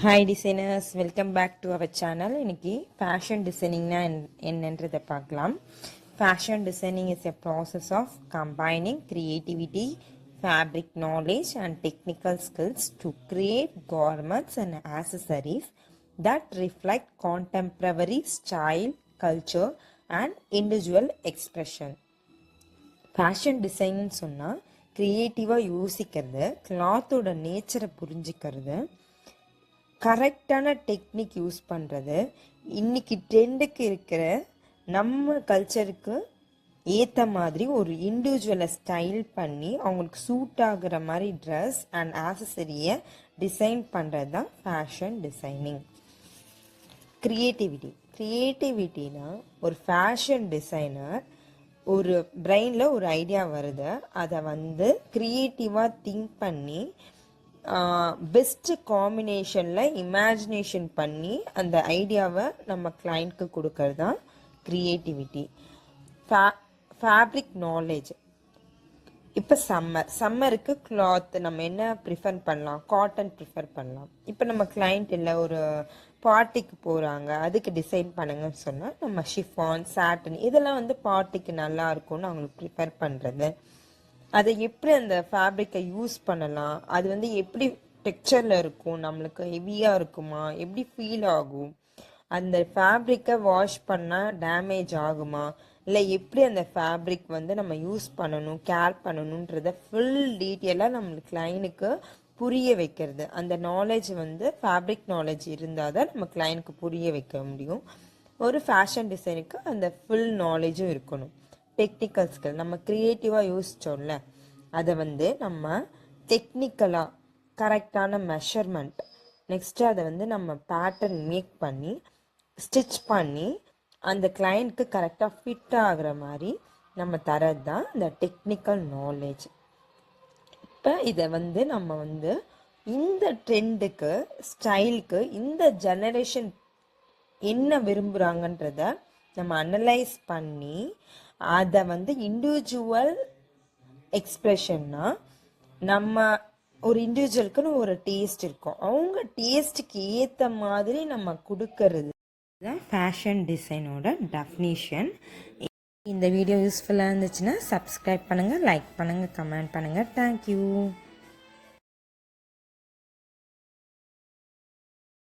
Hi designers, welcome back to our channel. இன்னைக்கு fashion டிசைனிங்னா என்னன்றதை பார்க்கலாம். Fashion designing is a process of combining creativity, fabric knowledge and technical skills to create garments and accessories that reflect contemporary style, culture and individual expression. Fashion டிசைன்னு சொன்னால் க்ரியேட்டிவாக யோசிக்கிறது, கிளாத்தோட நேச்சரை புரிஞ்சிக்கிறது, கரெக்டான technique use பண்ணுறது, இன்றைக்கி ட்ரெண்டுக்கு இருக்கிற நம்ம கல்ச்சருக்கு ஏற்ற மாதிரி ஒரு இண்டிவிஜுவலை ஸ்டைல் பண்ணி அவங்களுக்கு சூட் ஆகுற மாதிரி ட்ரெஸ் அண்ட் ஆக்சசரியை டிசைன் பண்ணுறது தான் ஃபேஷன் டிசைனிங். க்ரியேட்டிவிட்டினா ஒரு ஃபேஷன் டிசைனர் ஒரு பிரெயினில் ஒரு ஐடியா வருது, அதை க்ரியேட்டிவாக திங்க் பண்ணி பெஸ்ட்டு காம்பினேஷனில் இமேஜினேஷன் பண்ணி அந்த ஐடியாவை நம்ம கிளைண்ட்க்கு கொடுக்கறது தான் க்ரியேட்டிவிட்டி. Fabric knowledge. இப்போ சம்மருக்கு கிளாத் நம்ம என்ன ப்ரிஃபர் பண்ணலாம்? காட்டன் ப்ரிஃபர் பண்ணலாம். இப்போ நம்ம கிளைண்ட் இல்லை, ஒரு பார்ட்டிக்கு போகிறாங்க, அதுக்கு டிசைன் பண்ணுங்கன்னு சொன்னால் நம்ம ஷிஃபான், சாட்டன் இதெல்லாம் பார்ட்டிக்கு நல்லா இருக்கும்னு அவங்களுக்கு ப்ரிஃபர் பண்ணுறது. அதை எப்படி அந்த ஃபேப்ரிக்கை யூஸ் பண்ணலாம், அது எப்படி டெக்ஸ்சரில் இருக்கும், நம்மளுக்கு ஹெவியாக இருக்குமா, எப்படி ஃபீல் ஆகும், அந்த ஃபேப்ரிக்கை வாஷ் பண்ணால் டேமேஜ் ஆகுமா, இல்லை எப்படி அந்த ஃபேப்ரிக் நம்ம யூஸ் பண்ணணும், கேர் பண்ணணுன்றத ஃபுல் டீட்டெயிலாக நம்மளுக்கு கிளைனுக்கு புரிய வைக்கிறது. அந்த நாலேஜ் ஃபேப்ரிக் நாலேஜ் இருந்தால் தான் நம்ம கிளைனுக்கு புரிய வைக்க முடியும். ஒரு ஃபேஷன் டிசைனுக்கு அந்த ஃபுல் நாலேஜும் இருக்கணும். டெக்னிக்கல் ஸ்கில், நம்ம க்ரியேட்டிவாக யோசித்தோம்ல, அதை நம்ம டெக்னிக்கலாக கரெக்டான மெஷர்மெண்ட், நெக்ஸ்ட்டு அதை நம்ம பேட்டர்ன் மேக் பண்ணி ஸ்டிச் பண்ணி அந்த கிளைண்ட்க்கு கரெக்டாக ஃபிட் ஆகிற மாதிரி நம்ம தரது தான் இந்த டெக்னிக்கல் நாலேஜ். இப்போ இதை நம்ம இந்த ட்ரெண்டுக்கு, ஸ்டைலுக்கு, இந்த ஜெனரேஷன் என்ன விரும்புகிறாங்கன்றத நம்ம அனலைஸ் பண்ணி அதை இண்டிவிஜுவல் எக்ஸ்ப்ரெஷன்னா, நம்ம ஒரு இண்டிவிஜுவலுக்குன்னு ஒரு டேஸ்ட் இருக்கும், அவங்க டேஸ்ட்டுக்கு ஏற்ற மாதிரி நம்ம கொடுக்கறது தான் ஃபேஷன் டிசைனோட டெஃபினிஷன். இந்த வீடியோ யூஸ்ஃபுல்லாக இருந்துச்சுன்னா சப்ஸ்கிரைப் பண்ணுங்கள், லைக் பண்ணுங்கள், கமெண்ட் பண்ணுங்கள். தேங்க்யூ.